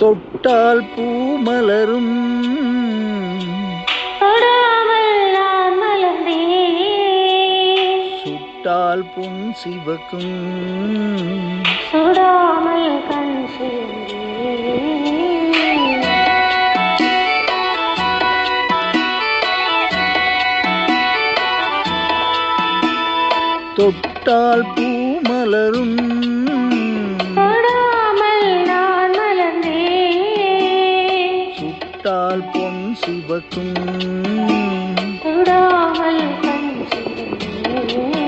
தொட்டால் பூ மலரும் தொடாமல் நான் மலர்ந்தேன். சுட்டால் பொன் சிவக்கும் சுடாமல் கண் சிவந்தேன். தொட்டால் பூ மலரும் தொடாமல் நான் மலர்ந்தேன். சுட்டால் பொன் சிவக்கும் சுடாமல் கண் சிவந்தேன்.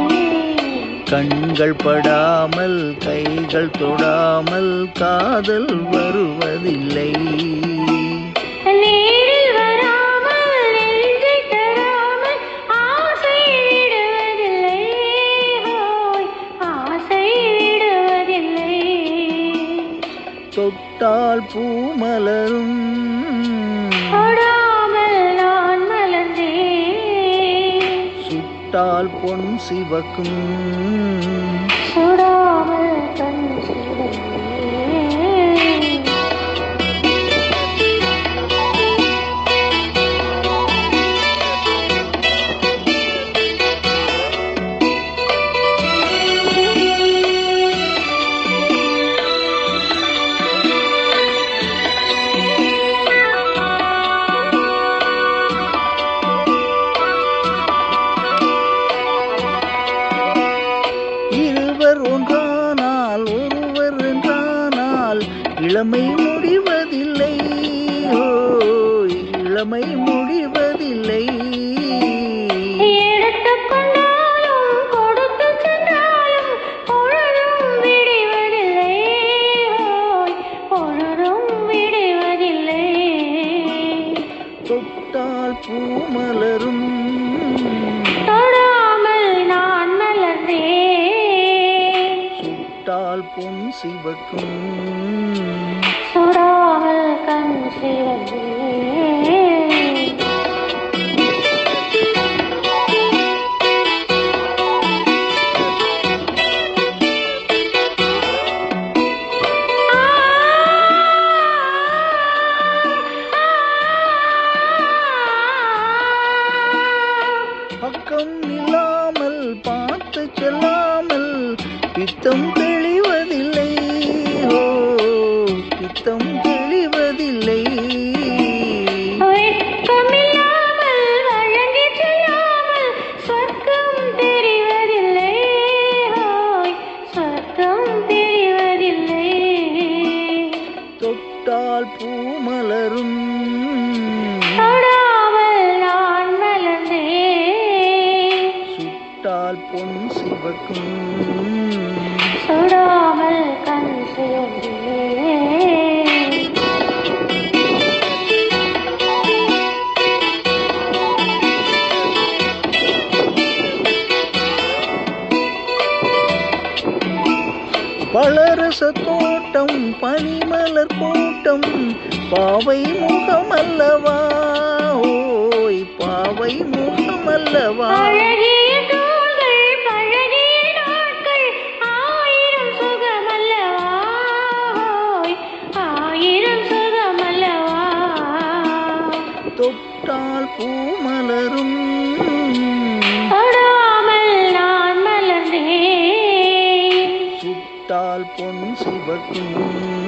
கண்கள் படாமல் கைகள் தொடாமல் காதல் வருவதில்லை. நேரில் வராமல் நெஞ்சை தராமல் ஆசை விடுவதில்லை. ஹோய் ஆசை விடுவதில்லை. தொட்டால் பூ மலரும் தொடாமல் நான் மலர்ந்தேன். சுட்டால் பொன் சிவக்கும் சுடாமல் கண் சிவந்தேன். இருவர் ஒன்றானால் ஒருவர் என்றானால் இளமை முடிவதில்லை. ஓ இளமை முடிவதில்லை. எடுத்துக் கொண்டாலும் கொடுத்து சென்றாலும் பொழுதும் விடுவதில்லை. ஹோய் பொழுதும் விடுவதில்லை. தொட்டால் பூ மலரும் தொடாமல் நான் மலர்ந்தேன். சுட்டால் பொன் சிவக்கும் சுடாமல் கண் சிவந்தேன். பக்கம் இல்லாமல் பார்த்து செல்லாமல் பித்தம் தெளிவதில்லை. ஓ பித்தம் தெளிவதில்லை. வெட்கமில்லாமல் வழங்கிச் செல்லாமல் சொர்க்கம் தெரிவதில்லை. ஹோய் சொர்க்கம் தெரிவதில்லை. தொட்டால் பூ மலரும் தொடாமல் நான் மலர்ந்தேன். சுட்டால் பொன் சிவக்கும் சுடாமல் கண் சிவந்தேன். பழரச தோட்டம் பனிமலர் கூட்டம் பாவை முகமல்லவா. ஓய் பாவை முகமல்லவா. அழகிய தோள்கள் பழகிய நாட்கள் ஆயிரம் சுகமல்லவா. ஹோய் ஆயிரம் சுகமல்லவா. தொட்டால் பூ மலரும் தொடாமல் நான் மலர்ந்தேன். சுட்டால் பொன் சிவக்கும்